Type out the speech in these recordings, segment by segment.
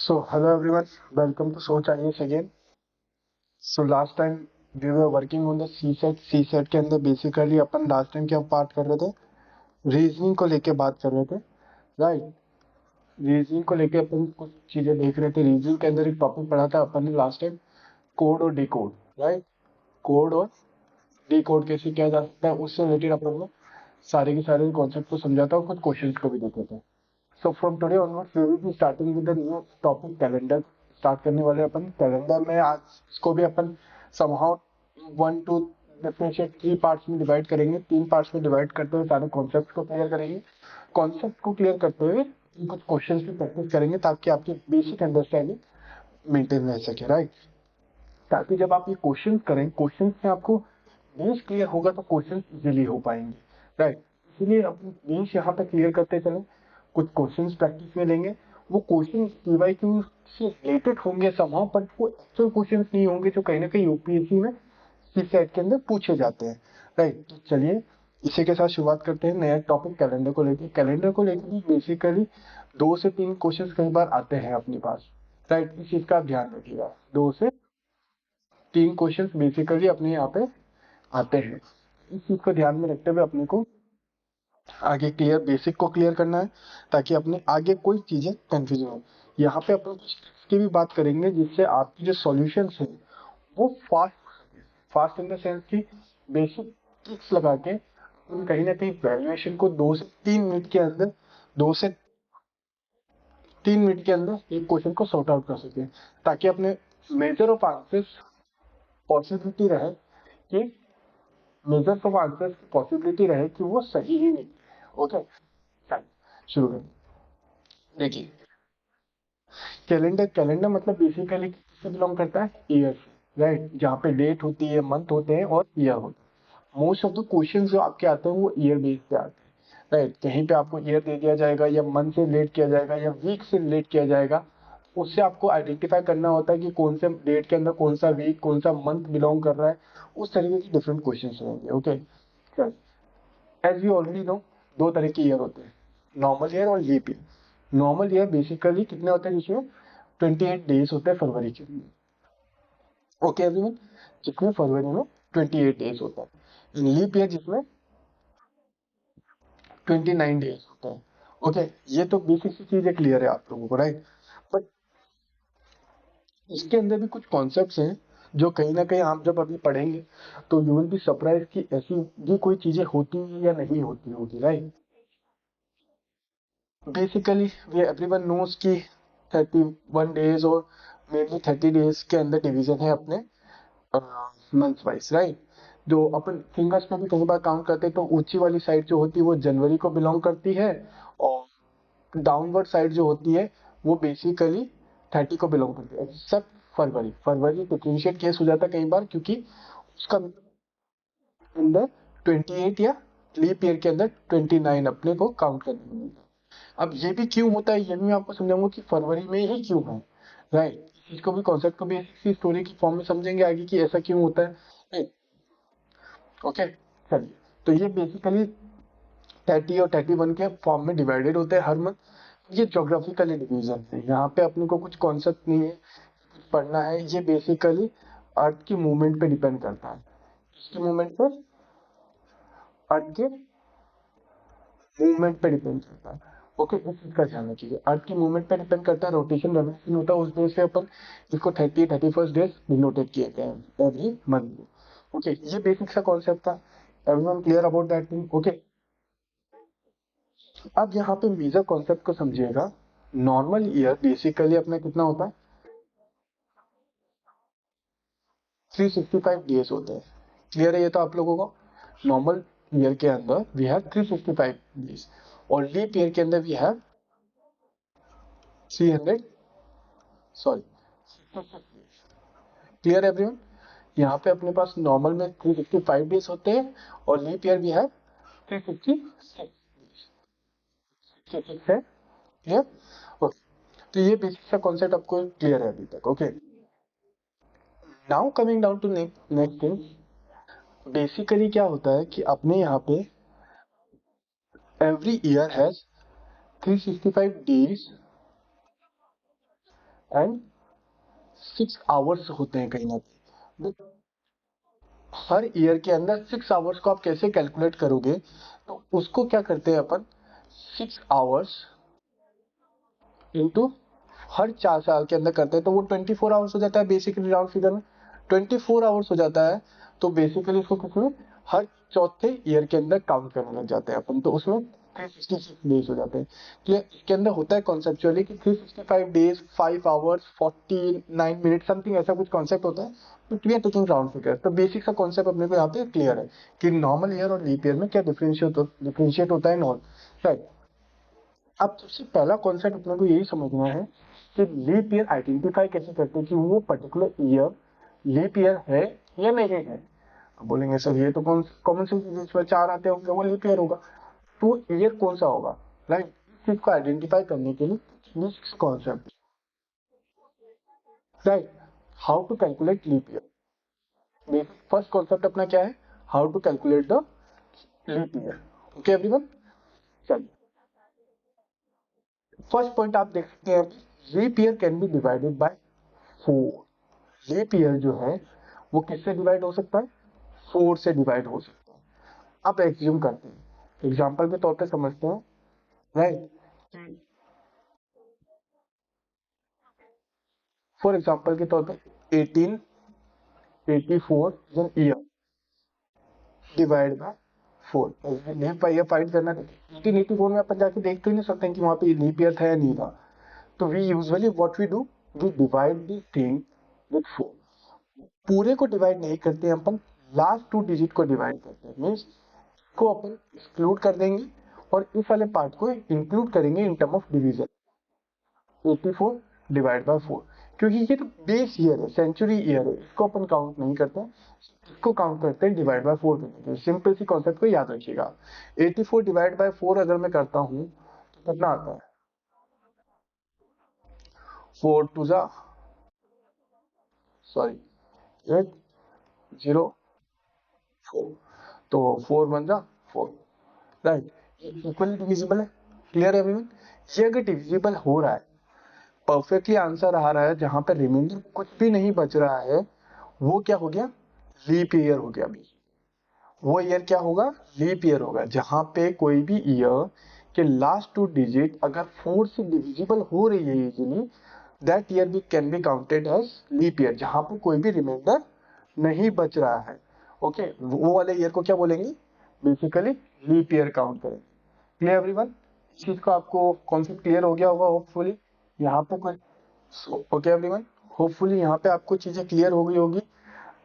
So, hello everyone, welcome to Soch IAS again. So, last time we were working on the CSET. CSET के अंदर basically अपन last time क्या बात कर रहे थे, रीजनिंग को लेके बात कर रहे थे, राइट। रीजनिंग को लेके अपन कुछ चीजें देख रहे थे। रीजनिंग के अंदर एक टॉपिक पढ़ा था अपन ने लास्ट टाइम, कोड और डिकोड, राइट। कोड और डिकोड कैसे किया जा सकता है, उससे रिलेटेड अपन ने सारे के सारे कॉन्सेप्ट को समझा था और कुछ क्वेश्चंस को भी देखे थे। So from today onwards we will be starting with the new topic, calendar start करने वाले अपन। कैलेंडर में आज इसको भी अपन समहाउ 1 2 डिफरेंशिएट 3 पार्ट्स में डिवाइड करेंगे। 3 पार्ट्स में डिवाइड करते हुए सारे कॉन्सेप्ट को क्लियर करेंगे। कॉन्सेप्ट को क्लियर करते हुए कुछ क्वेश्चंस भी प्रैक्टिस करेंगे ताकि आपकी बेसिक अंडरस्टैंडिंग मेंटेन रह सके, राइट। ताकि जब आप ये क्वेश्चन करें, क्वेश्चन से आपको बेस क्लियर होगा तो क्वेश्चन इजीली हो पाएंगे, राइट। इसीलिए अपन बेस यहाँ पे क्लियर करते चलें। कुछ क्वेश्चंस प्रैक्टिस में लेंगे, वो क्वेश्चन पीवाईक्यू से रिलेटेड होंगे समहाउ, बट वो एक्चुअल क्वेश्चंस नहीं होंगे जो कहीं ना कहीं यूपीएससी में सीसेट के अंदर पूछे जाते हैं, राइट। तो चलिए इसी के साथ शुरुआत करते हैं नया टॉपिक कैलेंडर को लेकर। कैलेंडर को लेकर भी बेसिकली 2 से 3 क्वेश्चन कई बार आते हैं अपने पास, राइट। इस चीज का आप ध्यान रखिएगा, 2 से 3 क्वेश्चन बेसिकली अपने यहाँ पे आते हैं। इस चीज को ध्यान में रखते हुए अपने को आगे क्लियर बेसिक को क्लियर करना है ताकि अपने आगे कोई चीजें कंफ्यूजन हो। यहाँ पे अपन कुछ ट्रिक्स की भी बात करेंगे जिससे आपकी जो सॉल्यूशंस है वो फास्ट इन द सेंस की बेसिक ट्रिक्स लगा के हम कहीं ना कहीं वैल्यूएशन को 2 से 3 मिनट के अंदर 2 से 3 मिनट के अंदर एक क्वेश्चन को सॉर्ट आउट कर सके, ताकि अपने मेजर ऑफ आंसर्स पॉसिबिलिटी रहे कि मेजर ऑफ आंसर्स की पॉसिबिलिटी रहे कि वो सही ही नहीं। ओके, शुरू करें। देखिए, कैलेंडर कैलेंडर मतलब बेसिकली किससे बिलोंग करता है, ईयर से, राइट। जहाँ पे डेट होती है, मंथ होते हैं और ईयर होता है। मोस्ट ऑफ द क्वेश्चन जो आपके आते हैं वो ईयर बेस पे आते हैं, राइट। कहीं पे आपको ईयर दे दिया जाएगा या मंथ से रिलेट किया जाएगा या वीक से रिलेट किया जाएगा। उससे आपको आइडेंटिफाई करना होता है कि कौन से डेट के अंदर कौन सा वीक कौन सा मंथ बिलोंग कर रहा है। उस तरीके के डिफरेंट क्वेश्चन रहेंगे। Okay, as you already know, 2 तरह के ईयर होते हैं, नॉर्मल ईयर और leap year. Normal year basically कितने होते हैं, जिसमें 28 डेज होते हैं फरवरी के लिए। ओके एवरीवन, जिसमें फरवरी में 28 डेज होता है। लीप ईयर जिसमें 29 डेज होता है। ओके, ये तो बेसिक सी चीजें क्लियर है आप लोगों को, राइट। बट इसके अंदर भी कुछ कॉन्सेप्ट्स हैं जो कहीं ना कहीं आप जब अभी पढ़ेंगे तो यू विल बी सरप्राइज कि ऐसी भी कोई चीजें होती हैं या नहीं होती होगी, right. Basically we everyone knows कि 31 डेज और मेनली 30 डेज के अंदर डिवीजन है अपने मंथ वाइज, राइट। जो अपन फिंगर्स में भी कई बार काउंट करते हैं तो ऊंची वाली साइड जो होती है वो जनवरी को बिलोंग करती है, और डाउनवर्ड साइड जो होती है वो बेसिकली 30 को बिलोंग करती है, एक्सेप्ट फरवरी। फरवरी डिफरेंशिएट केस हो जाता है कई बार, क्योंकि उसका अंदर 28 या लीप ईयर के अंदर 29 अपने को काउंट करना होगा। अब ये भी क्यों होता है ये भी मैं आपको समझाऊंगा कि फरवरी में ही क्यों है, राइट। इसको भी कॉन्सेप्ट को भी ऐसी स्टोरी की फॉर्म में समझेंगे आगे कि ऐसा क्यों होता है, राइट। ओके, चलिए। तो ये बेसिकली 30 और 31 के फॉर्म में डिवाइडेड होते हैं हर मंथ। ये ज्योग्राफिकली डिवीजन है, यहाँ पे अपने को कुछ कॉन्सेप्ट नहीं है, कुछ पढ़ना है। ये बेसिकली अर्थ की मूवमेंट पे डिपेंड करता है। किसकी मूवमेंट पे, अर्थ के मूवमेंट पे डिपेंड करता है। ओके, इस चीज का ध्यान रखिए, अर्थ की मूवमेंट पे डिपेंड करता है, रोटेशन रेवोल्यूशन होता है उस बेस पे अपन इसको 31 डेज डिनोटेड किए गए हैं एवरी मंथ। ओके, ये बेसिक सा कॉन्सेप्ट था। Everyone clear about that thing? Okay, अब यहाँ पे मेजर कॉन्सेप्ट को समझिएगा। नॉर्मल ईयर बेसिकली अपना कितना होता है, 365 डेज होते हैं। क्लियर है ये तो आप लोगों को? नॉर्मल ईयर के अंदर वी हैव 365 डेज और लीप ईयर के अंदर we have 300, sorry, clear everyone? यहाँ पे अपने पास नॉर्मल में 365 डेज होते हैं और लीप ईयर भी है 366 है। क्लियर? ओके, तो ये बेसिक सा कॉन्सेप्ट आपको क्लियर है अभी तक। Okay, now coming down to next thing. Basically क्या होता है कि अपने यहाँ पे every year has 365 days and 6 hours होते हैं कहीं ना कहीं। हर ईयर के अंदर 6 आवर्स को आप कैसे कैलकुलेट करोगे, तो उसको क्या करते हैं अपन, 6 आवर्स इंटू हर 4 साल के अंदर करते हैं, तो वो 24 आवर्स हो जाता है बेसिकली, राउंड फिगर में 24 आवर्स हो जाता है। तो बेसिकली इसको किसमें, हर चौथे ईयर के अंदर काउंट करने लग जाते हैं अपन, तो उसमें 366 डेज हो जाते हैं। तो इसके अंदर होता है कॉन्सेप्चुअली कि 365 डेज 5 आवर्स 49 मिनट समथिंग, ऐसा कुछ कॉन्सेप्ट होता है। But we are taking round figure, तो बेसिक सा कॉन्सेप्ट अपने को यहाँ पे क्लियर है कि नॉर्मल ईयर और लीप ईयर में क्या डिफरेंशिएट होता है नॉन, राइट। अब सबसे पहला कॉन्सेप्ट अपने को यही समझना है कि लीप ईयर आइडेंटिफाई कैसे करते हैं कि वो पर्टिकुलर ईयर लीप ईयर है या नहीं है। अब बोलेंगे सर ये तो कॉमन सेंस, जिसमें 4 आते होंगे वो लीप ईयर होगा, तो ईयर कौन सा होगा, राइट। इस चीज को आइडेंटिफाई करने के लिए next concept, right, how to calculate leap year. Basic first concept अपना क्या है, how to calculate the leap year. Okay everyone, चलिए फर्स्ट पॉइंट आप देख सकते हैं, leap year can be divided by 4। Leap year जो है वो किससे डिवाइड हो सकता है, 4 से डिवाइड हो सकता है। अब एज्यूम करते हैं, एग्जांपल के तौर पे समझते हैं, राइट। फॉर एग्जांपल के तौर पे 1884 is an year divide by 4। Leap year find करना है, 1884 में अपन जाके देख तो नहीं सकते हैं कि वहां पे लीप ईयर था या नहीं था। तो we usually what we do, we divide the thing with 4। पूरे को डिवाइड नहीं करते हैं अपन, लास्ट 2 डिजिट को डिवाइड करते हैं, मीन्स को अपन एक्सक्लूड कर देंगे और इस वाले पार्ट को इंक्लूड करेंगे in term of division. 84 divide by 4, क्योंकि ये तो बेस ईयर है, सेंचुरी ईयर है, इसको अपन काउंट नहीं करते हैं, इसको काउंट करते हैं डिवाइड बाय 4 करने के। सिंपल सी कॉन्सेप्ट को याद रखिएगा। 84 डिवाइड बाय 4 अगर मैं करता हूँ तो कितना आता है, 4 टू जा, सॉरी 804, तो 4 1 जा 4, राइट। इक्वली डिविजिबल है, क्लियर है एवरीवन। ये अगर डिविजिबल हो रहा है, परफेक्टली आंसर आ रहा है, जहां पर रिमाइंडर कुछ भी नहीं बच रहा है, वो क्या हो गया, लीप ईयर हो गया। अभी वो ईयर क्या होगा, लीप ईयर होगा, जहां पे कोई भी ईयर के लास्ट 2 डिजिट अगर 4 से डिविजिबल हो रही है इजीली, दैट ईयर भी can be counted as leap year, जहां पे कोई भी रिमाइंडर नहीं बच रहा है। ओके, वो वाले ईयर को क्या बोलेंगे, बेसिकली लीप ईयर काउंट करेंगे। क्लियर एवरीवन, इस चीज का आपको कॉन्सेप्ट क्लियर हो गया होगा होपफुली। यहाँ पे कोई, ओके एवरीवन, होपफुली यहाँ पे आपको चीजें क्लियर हो गई होगी।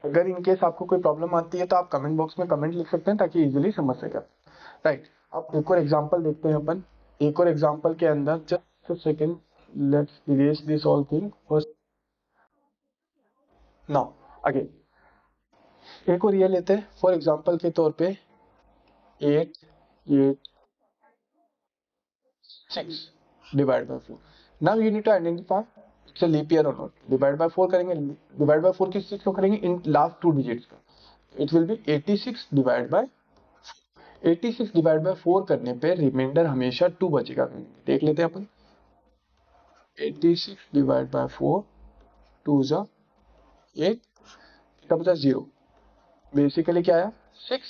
अगर इन केस आपको कोई प्रॉब्लम आती है तो आप कमेंट बॉक्स में कमेंट लिख सकते हैं ताकि इजीली समझ सके, राइट। अब एक और एग्जांपल देखते हैं अपन। एक और एग्जांपल के अंदर just a second, let's erase this all thing first. Now again एक और ये लेते हैं फॉर एग्जांपल के तौर पे 886 divide by 4। Now you need to identify it's a leap year और नॉट। डिवाइड बाय 4 करेंगे, डिवाइड बाय 4 किस चीज को करेंगे, इन लास्ट 2 डिजिट्स का। It will be 86 divide by 86 divide by 4 करने पे रिमाइंडर हमेशा 2 बचेगा। देख लेते हैं अपन, 86 डिवाइड बाय 4, 2 जा 8, कितना बचा 0, बेसिकली क्या आया 6,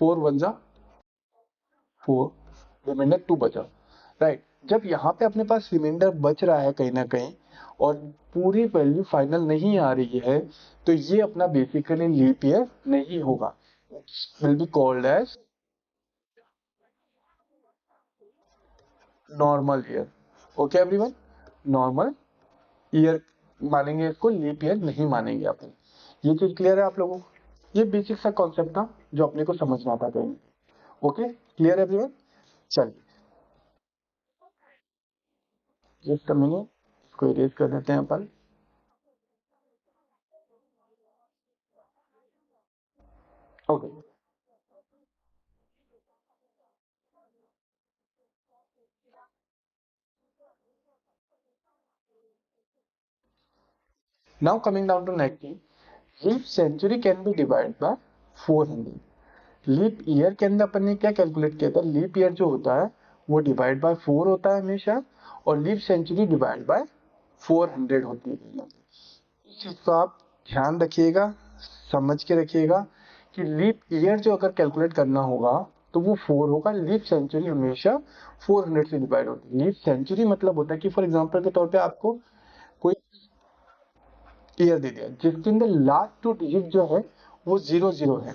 4 1 जा 4, रिमाइंडर 2 बचा, राइट। जब यहाँ पे अपने पास रिमाइंडर बच रहा है कहीं ना कहीं और पूरी वैल्यू फाइनल नहीं आ रही है, तो ये अपना बेसिकली लीप ईयर नहीं होगा, will be called as normal year. Okay everyone, normal year मानेंगे इसको, लीप ईयर नहीं मानेंगे अपन। ये चीज क्लियर है आप लोगों को, ये बेसिक सा कॉन्सेप्ट था जो अपने को समझना था कहीं। ओके, क्लियर एवरीवन, चलिए जस्ट अ मिनट, इसको इरेज कर देते हैं अपन। Okay, now coming down to next thing, leap century can be divide by 400। Leap year के अंदर अपन ने क्या कैलकुलेट किया था, लीप ईयर जो होता है वो डिवाइड बाय 4 होता है हमेशा, और लीप सेंचुरी डिवाइड बाय 400 होती है। इस चीज को आप ध्यान रखिएगा, समझ के रखिएगा कि लीप ईयर जो अगर कैलकुलेट करना होगा तो वो 4 होगा। लीप सेंचुरी हमेशा 400 से डिवाइड होती है। लीप सेंचुरी मतलब होता है कि फॉर एग्जांपल के तौर पे आपको कोई ईयर दे दिया जिसके अंदर लास्ट 2 डिजिट जो है वो 00 है,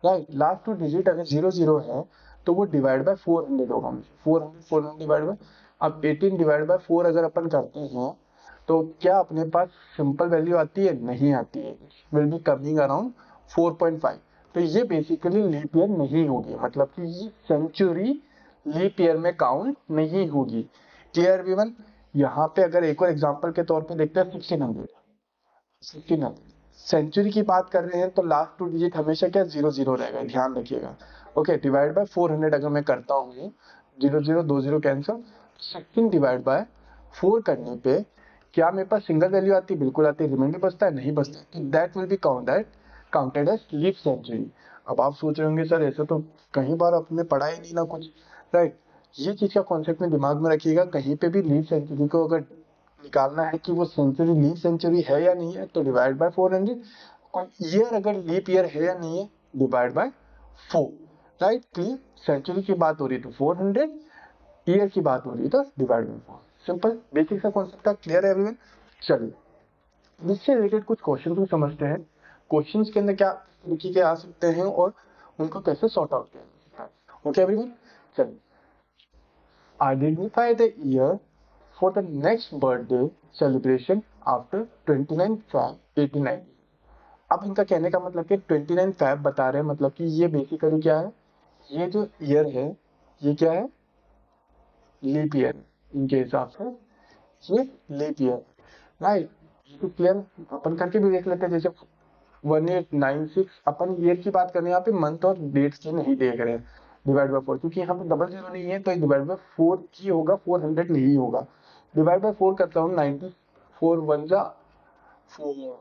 राइट। लास्ट 2 डिजिट अगर 00 है तो वो डिवाइड बाय 400 होगा। 400 डिवाइड बाय, अब 18 डिवाइड बाय 4 अगर अपन करते हैं तो क्या अपने पास सिंपल वैल्यू आती है? नहीं आती है, विल बी कमिंग अराउंड 4.5। तो ये बेसिकली लीप ईयर नहीं होगी, मतलब कि ये सेंचुरी लीप ईयर में काउंट नहीं होगी। Clear everyone? यहाँ पे अगर एक और एग्जांपल के तौर पे देखते हैं 1600। सेंचुरी की बात कर रहे हैं तो लास्ट 2 डिजिट हमेशा क्या 00 रहेगा, ध्यान रखिएगा। ओके, डिवाइड बाय 400 अगर मैं करता हूँ, 00 20 कैंसिल, 16 डिवाइड बाय 4 करने पे क्या मेरे पास सिंगल वैल्यू आती है? बिल्कुल आती है। रिमाइंडर बचता है? नहीं बचता। तो that will be counted as leap century. अब आप सोच रहे होंगे सर ऐसे तो कहीं बार आपने पढ़ा ही नहीं ना कुछ, राइट। ये चीज का कॉन्सेप्ट में दिमाग में रखिएगा। कहीं पे भी लीप सेंचुरी को अगर निकालना है कि वो सेंचुरी लीप सेंचुरी है या नहीं है तो डिवाइड बाय 400, और ईयर अगर लीप ईयर है या नहीं है divide by 4, right. Clear? Century की बात हो रही है तो 400, ईयर की बात हो रही है तो डिवाइड बाय 4। सिंपल बेसिक सा कॉन्सेप्ट था। क्लियर है एवरीवन? चलिए इससे रिलेटेड कुछ क्वेश्चन को समझते हैं। क्वेश्चंस के अंदर क्या लिखी के आ सकते हैं और उनको कैसे सॉर्ट आउट किया जा सकता है। ओके एवरीवन, चलिए identify the year for the next birthday celebration after 29 Feb 89। अब इनका कहने का मतलब कि 29 Feb बता रहे हैं, मतलब कि ये बेसिकली क्या है, ये जो ईयर है ये क्या है? Leap year. इनके हिसाब से ये लीप ईयर, राइट। तो क्लियर? अपन करके भी देख लेते हैं। जैसे 1896 अपन ईयर की बात कर रहे हैं, यहाँ पे मंथ और डेट्स की नहीं देख रहे हैं। डिवाइड बाय 4 क्योंकि यहाँ पे 00 नहीं है तो डिवाइड बाय 4 ही होगा, 400 नहीं होगा। डिवाइड बाय 4 करता हूँ 90, 4 1 जा 4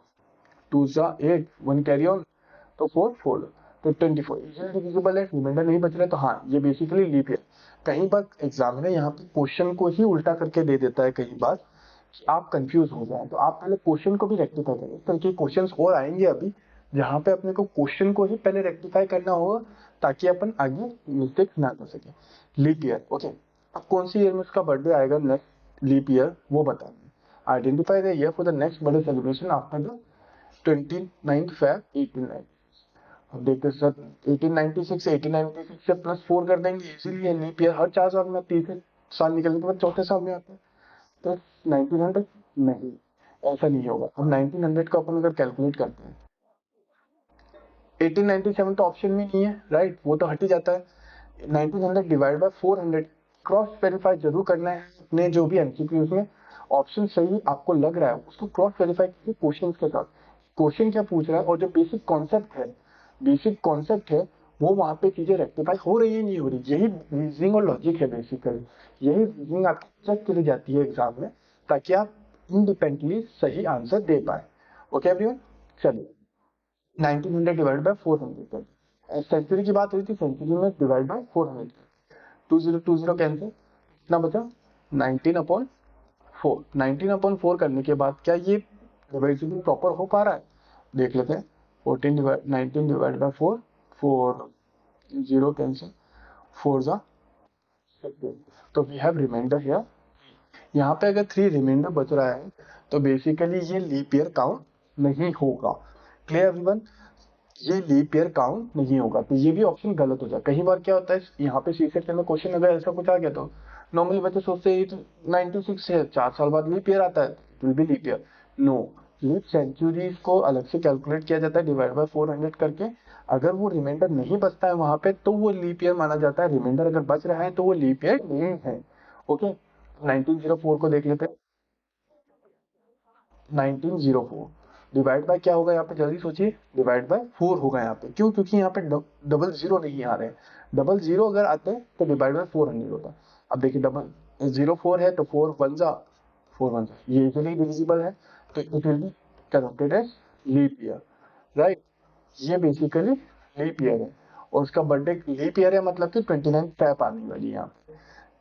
2 जा 8, 1 कैरी ऑन तो 4 4 तो 24 इजीली डिविजिबल है। रिमाइंडर नहीं बच रहा है तो हाँ ये बेसिकली लीप ईयर। कहीं बार एग्जामिनर यहाँ पे क्वेश्चन को ही उल्टा करके दे देता है कई बार, आप कंफ्यूज हो जाए तो आप पहले क्वेश्चन को भी रेक्टिफाई करें। इस तरह के क्वेश्चंस और आएंगे अभी जहाँ पे अपने को क्वेश्चन को ही पहले रेक्टिफाई करना होगा ताकि अपन आगे मिस्टेक्स ना कर सके। Leap year, okay. अब कौन सी ईयर में उसका बर्थडे आएगा नेक्स्ट लीप ईयर वो बताना। Identify the year for the next birthday celebration after the 29 Feb 89। अब देखते सर 1896 1896 से +4 कर देंगे इजीली। लीप ईयर हर 4 साल में, तीसरे साल निकलने के बाद चौथे साल में आता है तो 1900 नहीं, ऐसा नहीं होगा। अब 1900 को अपन अगर कैलकुलेट करते हैं 1897 तो ऑप्शन में नहीं है, राइट, वो तो हट ही जाता है। 1900 डिवाइड बाय 400 क्रॉस वेरीफाई जरूर करना है अपने जो भी एमसीक्यूज में ऑप्शन सही आपको लग रहा है उसको क्रॉस वेरीफाई कीजिए क्वेश्चन के साथ। क्वेश्चन क्या पूछ रहा है और जो बेसिक कॉन्सेप्ट है वो वहां पे चीजें रेक्टिफाई हो रही है नहीं हो रही, यही रीजनिंग और लॉजिक है बेसिकली। यही रीजनिंग आपकी चेक करी जाती है एग्जाम में ताकि आप इंडिपेंडेंटली सही आंसर दे पाए। ओके एवरीवन, चलिए 1900 डिवाइड बाय 400 कर। सेंचुरी की बात हुई थी, सेंचुरी में डिवाइड बाय 400 20 कैंसिल, कितना बचा 19/4। 19/4 करने के बाद क्या ये डिवाइजिबल प्रॉपर हो पा रहा है? देख लेते हैं। 19 डिवाइड बाय 4, 4 0 कैंसिल, 4 जा 16, तो वी हैव रिमाइंडर हियर। यहाँ पे अगर 3 रिमाइंडर बच रहा है तो बेसिकली ये लीप ईयर काउंट नहीं होगा। Clear everyone? ये लीप ईयर काउंट नहीं होगा तो ये भी ऑप्शन गलत हो जाए। कई बार क्या होता है यहाँ पे सीसेट के अंदर क्वेश्चन अगर ऐसा कुछ आ गया तो नॉर्मली बच्चे सोचते हैं 96 है 4 साल बाद लीप ईयर आता है, it will be leap year. No, leap centuries को अलग से कैलकुलेट किया जाता है डिवाइड बाय 400 करके। अगर वो रिमाइंडर नहीं बचता है वहां पे तो वो लीप ईयर माना जाता है। रिमाइंडर अगर बच रहा है तो वो लीप ईयर नहीं है। ओके, 1904 को देख लेते हैं। 1904 डिवाइड बाय क्या होगा यहाँ पे? जल्दी सोचिए। डिवाइड बाय 4 होगा यहाँ पे। क्यों? क्योंकि यहाँ पे डबल जीरो नहीं आ रहे हैं। डबल जीरो अगर आते हैं तो डिवाइड बाय 400 होता। अब देखिए डबल 04 है तो 4 1 जा 4 1 जा, ये इजीली डिविजिबल है तो it will be counted as leap year, right. ये बेसिकली लीप ईयर है और उसका बर्थडे लीप ईयर है, मतलब कि 29 फैब आने वाली है यहाँ पे।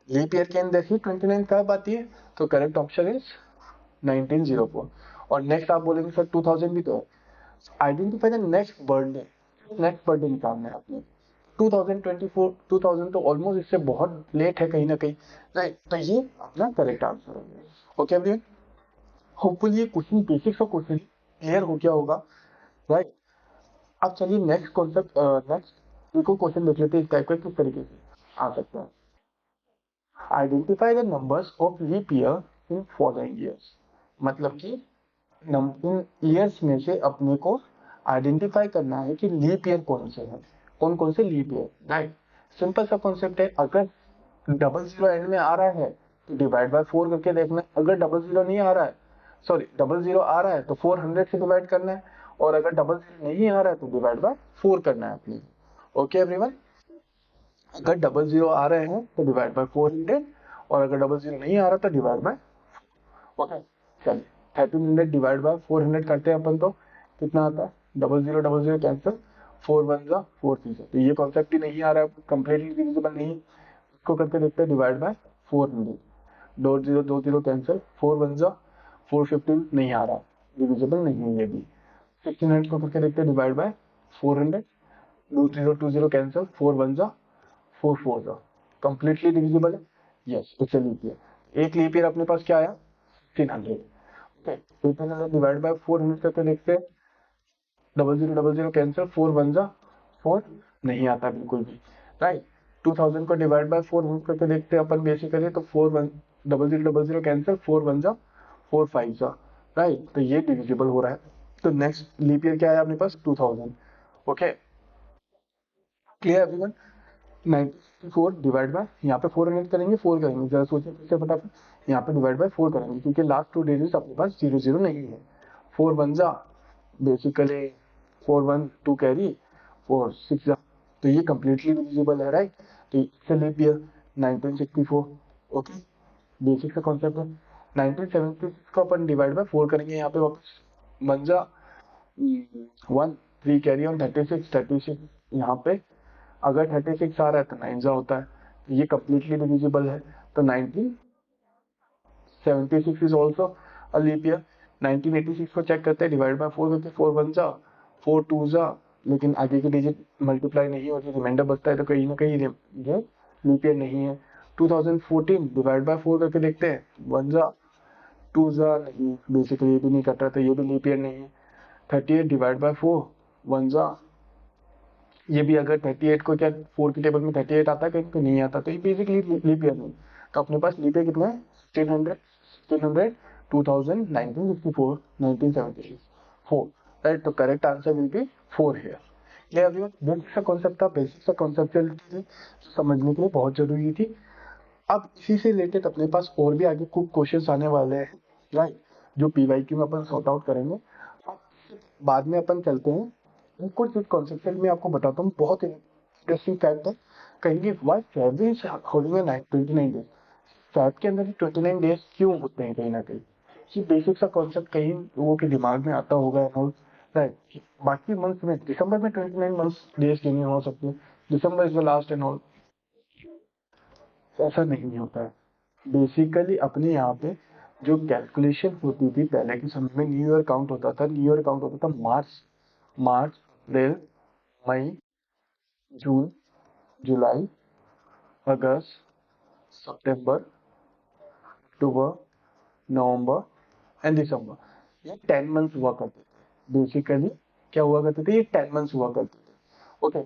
लीप ईयर के अंदर ही 29 फैब आती है तो करेक्ट ऑप्शन इज 1904। और नेक्स्ट आप बोलेंगे सर 2000 भी तो है, identify the next birthday, next birthday निकालना है आपने। 2024, 2000 तो ऑलमोस्ट इससे बहुत लेट है कहीं ना कहीं, राइट? तो ये अपना करेक्ट आंसर है। ओके एवरीवन, होपफुली ये question basics of question clear हो गया होगा, राइट? अब चलिए नेक्स्ट कॉन्सेप्ट, नेक्स्ट इको क्वेश्चन देख लेते हैं इस टाइप का किस तरीके से आ सकता है। Identify the numbers of leap year in following years, मतलब कि इन ईयर्स में से अपने को आइडेंटिफाई करना है कि लीप ईयर कौन से हैं, कौन कौन से लीप ईयर, राइट? सिंपल सा कॉन्सेप्ट है, अगर 00 एंड में आ रहा है तो डिवाइड बाय 4 करके देखना, अगर 00 नहीं आ रहा है, सॉरी 00 आ रहा है तो 400 से डिवाइड करना है, और अगर 00 नहीं आ रहा है तो डिवाइड बाय 4 करना है अपने। ओके एवरीवन, अगर 00 आ रहे हैं तो डिवाइड बाय 400, और अगर 00 नहीं आ रहा तो डिवाइड बाय, ओके चलिए 1300 डिवाइड बाय 400 करते हैं अपन, तो कितना आता है, 00 कैंसिल, 4 1 जा 4 3 जा, तो ये कॉन्सेप्ट ही नहीं आ रहा है, कंप्लीटली डिविजिबल नहीं, इसको करके देखते हैं डिवाइड बाय 400, 20 कैंसिल, 4 1 जा 415, नहीं आ रहा, डिविजिबल नहीं है ये भी। 1600 को करके देखते हैं डिवाइड बाय 400, 20 कैंसिल, 4 1 जा 4 4 जा, कंप्लीटली डिविजिबल है, यस। तो चलिए एक लीप ईयर अपने पास क्या आया, 1600, ओके, 1800 डिवाइड बाय 400 करके देखते हैं, 00 कैंसिल, 4 1 जा 4, नहीं आता बिल्कुल भी, राइट? 2000 को डिवाइड बाय 400 करके देखते हैं अपन बेसिकली, तो 4 1 00 कैंसिल, 4 1 जा 4 5 जा, राइट? तो ये डिविजिबल हो रहा है। तो नेक्स्ट लीप ईयर क्या है अपने पास, 2000। Okay clear everyone, 94 divide by, यहाँ पे 400 करेंगे, 4 करेंगे, जरा सोचिए फिर से फटाफट, यहाँ पे डिवाइड बाय 4 करेंगे क्योंकि लास्ट 2 डिजिट अपने पास 00 नहीं है, 4 1 जा बेसिकली 4 1 2 कैरी 4 6 जा, तो ये कंप्लीटली डिविजिबल है, राइट? तो इससे लीप ईयर 1964। ओके, बेसिक सा कॉन्सेप्ट है। 1976 को अपन डिवाइड बाय 4 करेंगे, यहाँ पे वापस 1 जा 1 3 कैरी ऑन 36 यहाँ पे अगर 36 आ रहा है तो 9 जा होता है, तो ये कंप्लीटली डिविजिबल है। तो 1976 is also a leap year. 1986 को चेक करते हैं, डिवाइड बाय 4 करके, 4 1 जा 4 2 जा, लेकिन आगे की डिजिट मल्टीप्लाई नहीं होती, रिमाइंडर बचता है, तो कहीं ना कहीं ये लीप ईयर नहीं है। 2014 डिवाइड बाय 4 करके देखते हैं, 1 जा 2 जा, नहीं बेसिकली ये भी नहीं कट रहा, तो ये भी लीप ईयर नहीं है। 38 डिवाइड बाय 4 1 जा, ये भी अगर 38 को क्या 4 की टेबल में 38 आता है कहीं तो नहीं आता, तो ये बेसिकली लीप ईयर नहीं। तो अपने पास लीप ईयर कितना है, 1600 1600 2000 1964 1976 4, राइट? तो correct answer will be 4 here. Clear everyone, basic सा कॉन्सेप्ट था, बेसिक सा कॉन्सेप्चुअलिटी थी, समझने के लिए बहुत जरूरी थी। अब इसी से रिलेटेड अपने पास और भी आगे खूब क्वेश्चंस आने वाले हैं, राइट? जो पीवाईक्यू में अपन सॉर्ट आउट करेंगे। अब बाद में अपन चलते हैं कुछ इस कॉन्सेप्ट में आपको बताता हूँ, बहुत इंटरेस्टिंग फैक्ट है। कहेंगे why February is holding 29 days, Feb के अंदर 29 डेज क्यों होते हैं, कहीं ना कहीं ये बेसिक सा कॉन्सेप्ट कहीं लोगों के दिमाग में आता होगा, राइट? बाकी मंथ में दिसंबर में 29 मंथ्स डेज क्यों नहीं हो सकते, December is the last end all, ऐसा नहीं होता है। बेसिकली अपने यहाँ पे जो कैलकुलेशन होती थी पहले के समय में, न्यू ईयर काउंट होता था, न्यू ईयर काउंट होता था मार्च अप्रैल मई जून जुलाई अगस्त सितंबर अक्टूबर नवंबर एंड दिसंबर, ये 10 मंथ्स हुआ करते थे। बेसिकली क्या हुआ करते थे, ये 10 मंथ्स हुआ करते थे। Okay,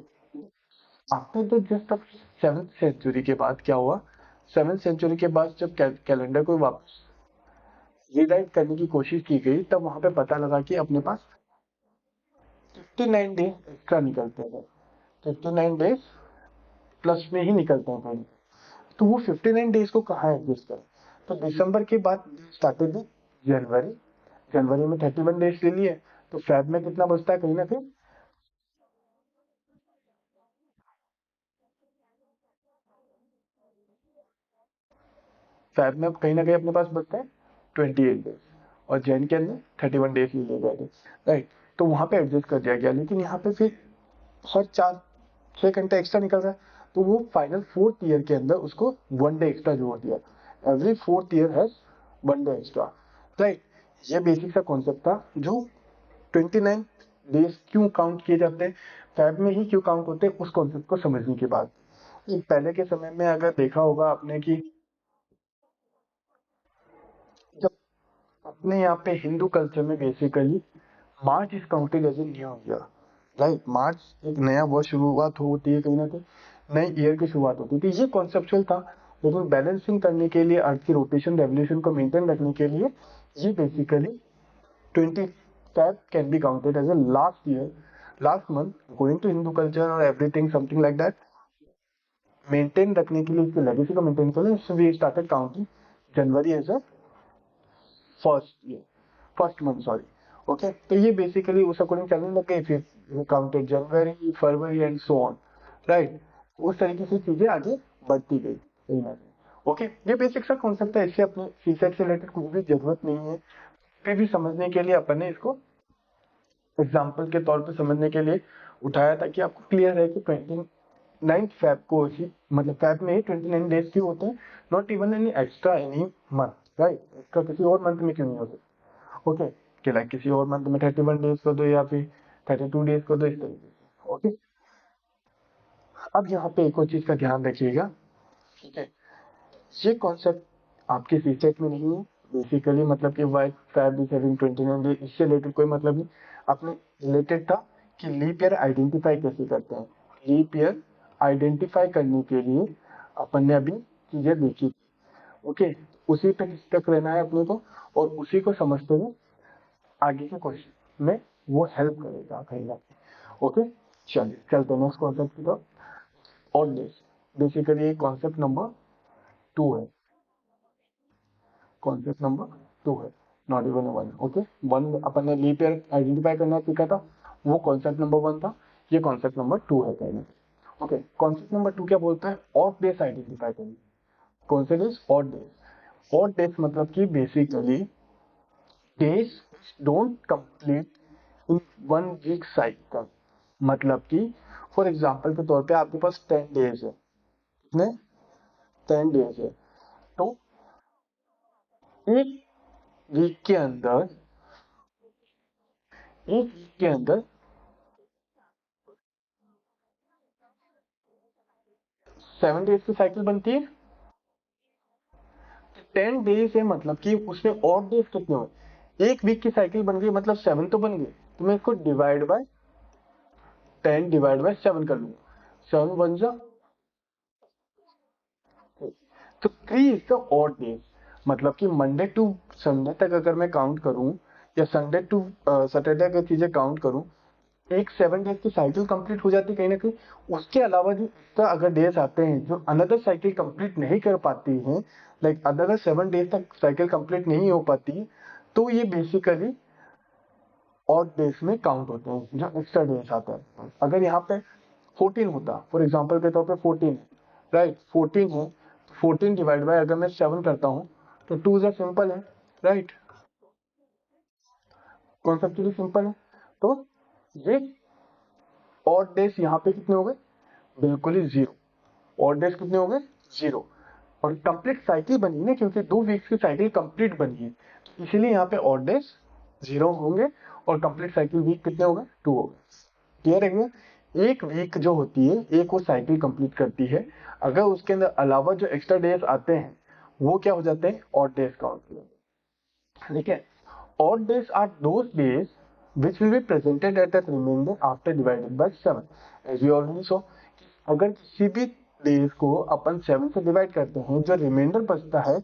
after the just of 7th century के बाद क्या हुआ, 7th सेंचुरी के बाद जब कैलेंडर को वापस रीराइट करने की कोशिश की गई, तब वहां पे पता लगा कि अपने पास 59 डेज एक्स्ट्रा निकलते हैं, 59 डेज प्लस में ही निकलते हैं कहीं, तो वो 59 डेज को कहाँ एडजस्ट करें, तो दिसंबर के बाद स्टार्टेड जनवरी, जनवरी में 31 डेज ले लिए, तो फेब में कितना बचता है, कहीं ना कहीं फेब में कहीं ना कहीं अपने पास बचता है 28 डेज, और जैन के अंदर 31 डेज ले लिए गए थे, राइट? तो वहां पे एडजस्ट कर दिया गया, लेकिन यहाँ पे फिर हर 4 6 घंटे एक्स्ट्रा निकल रहा है, तो वो फाइनल 4th ईयर के अंदर उसको 1 डे एक्स्ट्रा जोड़ दिया, every 4th year has 1 day extra, right? ये बेसिक सा कॉन्सेप्ट था जो 29 डेज क्यों काउंट किए जाते हैं, फैब में ही क्यों काउंट होते हैं, उस कॉन्सेप्ट को समझने के बाद पहले के समय में अगर देखा होगा आपने कि जब अपने यहाँ पे हिंदू कल्चर में basically March is counted as a new year, right. मार्च एक नया वर्ष शुरुआत होती है, कहीं ना कहीं नई ईयर की शुरुआत होती थी, ये कॉन्सेप्चुअल था। लेकिन बैलेंसिंग करने के लिए, अर्थ की रोटेशन रेवोल्यूशन को मेंटेन रखने के लिए, ये basically 20 Feb can be counted as a last year, last month, according to Hindu culture or everything, something like that. Maintain रखने के लिए, इसकी लेगेसी को मेंटेन करने, so we started counting January as a first month, sorry. Okay, तो ये basically उस according चलने लग गए, फिर काउंटेड जनवरी, फरवरी एंड सो ऑन, राइट। उस तरीके से चीजें आगे बढ़ती गई कहीं ना कहीं। ओके, ये बेसिक सा कॉन्सेप्ट है, इससे अपने सीसेट से रिलेटेड कुछ भी जरूरत नहीं है। फिर भी समझने के लिए अपन ने इसको एग्जाम्पल के तौर पे समझने के लिए उठाया, ताकि आपको क्लियर है कि 29 फैब को ही, मतलब फैब में ही 29 डेज क्यों होते हैं, not even any extra any month, right. इसका किसी और मंथ में क्यों नहीं होता, ओके, कि लाइक किसी और मंथ में 31 डेज को दो या फिर 32 डेज को दो, इस तरीके से। ओके, अब यहाँ पे एक और चीज का ध्यान रखिएगा, ठीक है। ये कॉन्सेप्ट आपके सीसेट में नहीं है बेसिकली, मतलब कि why Feb is having 29 days, इससे रिलेटेड कोई मतलब नहीं। आपने रिलेटेड था कि लीप ईयर आइडेंटिफाई कैसे करते हैं। लीप ईयर आइडेंटिफाई करने के लिए अपन ने अभी चीजें देखी, ओके। उसी पे स्टक रहना है अपने को, और उसी को समझते हुए आगे के क्वेश्चन में वो हेल्प करेगा कहीं ना कहीं। ओके, चलिए चलते हैं नेक्स्ट कॉन्सेप्ट की तरफ। Odd days basically concept number 2 है, कॉन्सेप्ट नंबर 2 है, नॉट इवन 1। ओके, 1 अपन ने लीप ईयर आइडेंटिफाई करना सीखा था, वो कॉन्सेप्ट नंबर 1 था। ये कॉन्सेप्ट नंबर 2 है कहना। ओके, कॉन्सेप्ट नंबर 2 क्या बोलता है, ऑड डेज आइडेंटिफाई करना। कौन से days, odd days. Odd days मतलब कि basically days don't complete in 1 week cycle. मतलब कि फॉर एग्जांपल के तौर पे आपके पास 10 डेज है, कितने, 10 डेज है, तो एक वीक के अंदर, एक वीक के अंदर 7 डेज की साइकिल बनती है। 10 डेज है, मतलब कि उसमें और डेज कितने हुए, एक वीक की साइकिल बन गई, मतलब 7 तो बन गई। तो मैं इसको डिवाइड बाय 10 डिवाइड बाय 7 कर लूंगा, 7 बन जा। तो 3 इज द ऑड डेज, मतलब कि मंडे टू संडे तक अगर मैं काउंट करूं, या संडे टू सैटरडे अगर चीजें काउंट करूं, एक 7 डेज की साइकिल कंप्लीट हो जाती है कहीं ना कहीं। उसके अलावा जो एक्स्ट्रा अगर डेज आते हैं, जो अनदर साइकिल कंप्लीट नहीं कर पाती हैं, लाइक अदर 7 डेज तक साइकिल कंप्लीट नहीं हो पाती, तो ये बेसिकली ऑड डेज में काउंट होते हैं, जो एक्स्ट्रा डेज आते हैं। अगर यहाँ पे 14 होता, फॉर एग्जाम्पल के तौर पे 14 है, राइट, 14 है, 14 डिवाइड बाय अगर मैं 7 करता हूँ, तो 2 इज सिंपल है, राइट, कॉन्सेप्चुअली सिंपल है। तो ये ऑड डेज यहाँ पे कितने हो गए, बिल्कुल ही जीरो। ऑड डेज कितने हो गए, जीरो। और कंप्लीट साइकिल बनी ना, क्योंकि 2 वीक्स की साइकिल कंप्लीट बनी है, तो इसीलिए यहाँ पे ऑड डेज जीरो होंगे, और कंप्लीट साइकिल वीक कितने हो गए, 2 हो गए। क्लियर है भैया। एक वीक जो होती है, एक वो साइकिल कंप्लीट करती है, अगर उसके अंदर अलावा जो एक्स्ट्रा डेज आते हैं, वो क्या हो जाते हैं, ऑड डेज काउंट हो जाते हैं, ठीक है। Odd days are those days which will be presented at the remainder after divided by 7, as we already saw। अगर किसी भी डेज को अपन 7 से डिवाइड करते हैं, जो रिमाइंडर बचता है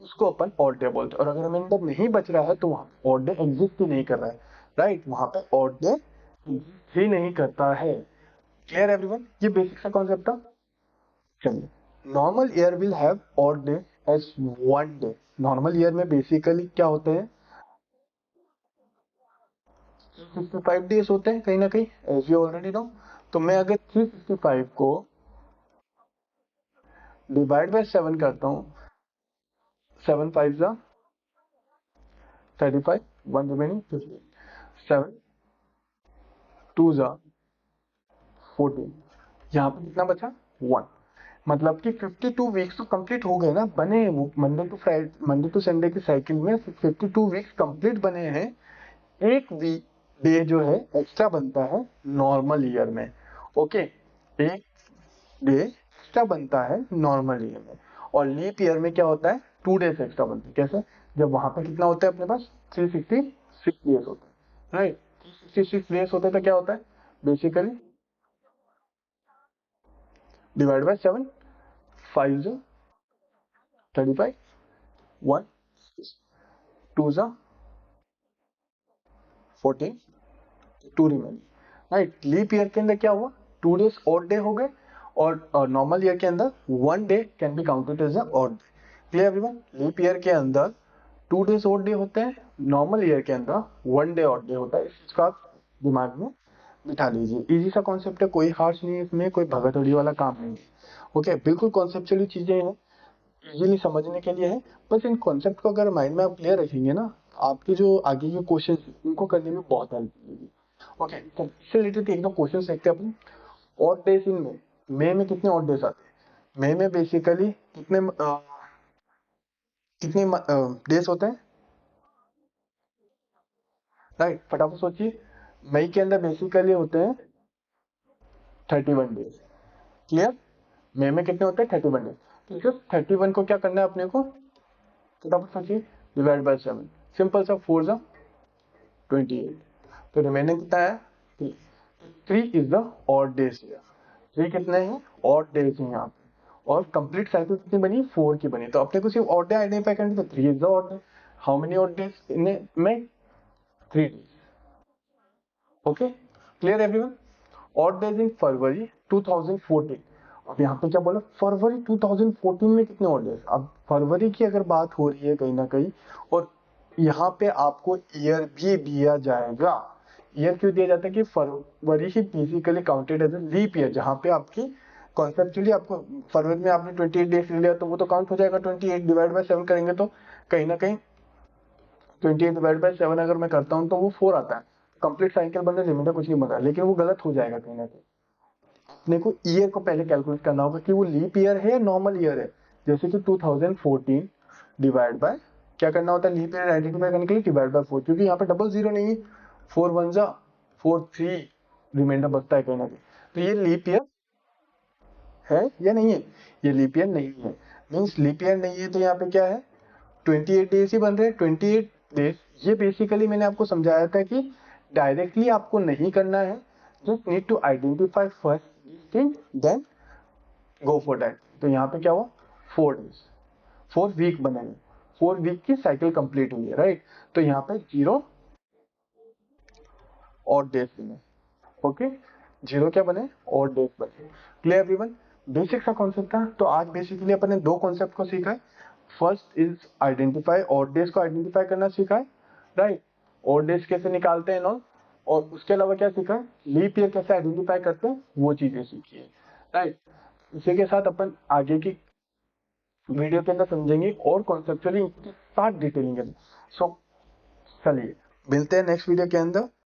उसको अपन ऑड डे बोलते हैं, और अगर रिमाइंडर नहीं बच रहा है तो वहां ऑड डे एग्जिस्ट ही नहीं कर रहा है, राइट, वहां पे ऑड डे एग्जिस्ट ही नहीं करता है। क्लियर एवरीवन, ये बेसिक सा कॉन्सेप्ट था। चलिए, normal year will have odd day as 1 day. Normal year में बेसिकली क्या होते हैं, 365 डेज होते हैं कहीं ना कहीं, एज यू ऑलरेडी नो। तो मैं अगर 365 को डिवाइड बाय 7 करता हूँ, 7 5 जा 35, 1 रिमेनिंग 15, 7 2 जा 14, यहाँ पे कितना बचा, 1। मतलब कि 52 वीक्स तो कंप्लीट हो गए ना, बने हैं वो मंडे टू संडे की साइकिल में 52 वीक्स कंप्लीट बने हैं। एक वीक डे जो है एक्स्ट्रा बनता है नॉर्मल ईयर में। ओके, एक डे एक्स्ट्रा बनता है नॉर्मल ईयर में। और लीप ईयर में क्या होता है, 2 डेज एक्स्ट्रा बनते हैं। कैसे, जब वहां पे कितना होता है अपने पास 366 डेज होता है, राइट। 366 डेज होता है तो क्या होता है बेसिकली डिवाइड बाय 7, 5 जो 35, 1 2 जा 14, 2 रिमेनिंग, राइट। लीप ईयर के अंदर क्या हुआ, 2 डेज ऑड डे हो गए, और नॉर्मल ईयर के अंदर 1 day can be counted as a odd day. Clear everyone, leap year के अंदर 2 डेज ऑड डे होते हैं, नॉर्मल ईयर के अंदर 1 डे ऑड डे होता है। इसका दिमाग में बिठा लीजिए। इजी सा कॉन्सेप्ट है, कोई हार्श नहीं है इसमें, कोई भगदौड़ी वाला काम नहीं है। ओके, बिल्कुल कॉन्सेप्चुअली चीजें हैं, इजीली समझने के लिए है। बस इन कॉन्सेप्ट को अगर माइंड में आप क्लियर रखेंगे ना, आपके जो आगे के क्वेश्चन उनको करने में बहुत हेल्प मिलेगी। ओके, तो इससे रिलेटेड एक दो क्वेश्चन देखते हैं अपन। ऑड डेज इन मई में कितने ऑड डेज आते हैं, मई में बेसिकली कितने डेज होते हैं, राइट। फटाफट सोचिए, मई के अंदर बेसिकली होते हैं 31 डेज। क्लियर, मई में कितने होते हैं 31 डेज। तो सिर्फ 31 को क्या करना है अपने को, फटाफट सोचिए, डिवाइड बाय 7, सिंपल सा 4 जा 28, तो रिमेनिंग कितना है 3। 3 is the odd days here. 3 कितने हैं ऑड डेज हैं यहाँ पे। और कंप्लीट साइकिल कितनी बनी, 4 की बनी। तो अपने को सिर्फ ऑड डे आइडेंटिफाई करना, तो 3 is the odd day. How many odd days in में, 3 days. Okay, clear everyone. Odd days in February 2014। अब यहाँ पे क्या बोला, फरवरी 2014 में कितने ऑड डेज। अब फरवरी की अगर बात हो रही है कहीं ना कहीं, और यहाँ पे आपको ईयर भी दिया जाएगा। ईयर क्यों दिया जाता है कि फरवरी ही basically counted as a leap year, जहाँ पे आपकी कॉन्सेप्चुअली आपको फरवरी में आपने 28 डेज लिया तो वो तो काउंट हो जाएगा। 28 डिवाइड बाय 7 करेंगे तो कहीं ना कहीं 28 डिवाइड बाय 7 अगर मैं करता हूँ तो वो 4 आता है। कंप्लीट साइकिल बनने रिमाइंडर कुछ नहीं बन रहा, लेकिन वो गलत हो जाएगा कहीं ना कहीं। अपने को ईयर को पहले कैलकुलेट करना होगा कि वो लीप ईयर है या नॉर्मल ईयर है। जैसे कि 2014 डिवाइड बाय, क्या करना होता है लीप ईयर आइडेंटिफाई करने के लिए, डिवाइड बाय 4, क्योंकि यहाँ पे डबल जीरो नहीं है। 4 1 जा 4 3 रिमाइंडर बचता है कहीं ना कहीं। तो ये लीप ईयर है या नहीं है, ये लीप ईयर नहीं है। मीन्स लीप ईयर नहीं है तो यहाँ पे क्या है 28 डेज ही बन रहे हैं। 28 डेज ये बेसिकली मैंने आपको समझाया था कि डायरेक्टली आपको नहीं करना है, just need to identify first thing then go for that. तो यहाँ पे क्या हुआ 4 डेज, 4 वीक बने, 4 वीक की साइकिल कंप्लीट हुई है, राइट। तो यहाँ पे 0 और डेज बने। ओके, 0 क्या बने, और डेज बने। क्लियर एवरीवन, बेसिक सा कॉन्सेप्ट था। तो आज बेसिकली अपन ने दो कॉन्सेप्ट को सीखा है। फर्स्ट इज आइडेंटिफाई, और डेज को आइडेंटिफाई करना सीखा है, राइट। और डेज कैसे निकालते हैं नॉन, और उसके अलावा क्या सीखा है, लीप ईयर कैसे आइडेंटिफाई करते हैं, वो चीजें सीखी है, राइट। इसी के साथ अपन आगे की वीडियो के अंदर समझेंगे और कॉन्सेप्चुअली इसके साथ डिटेलिंग है। सो चलिए मिलते हैं नेक्स्ट वीडियो के अंदर।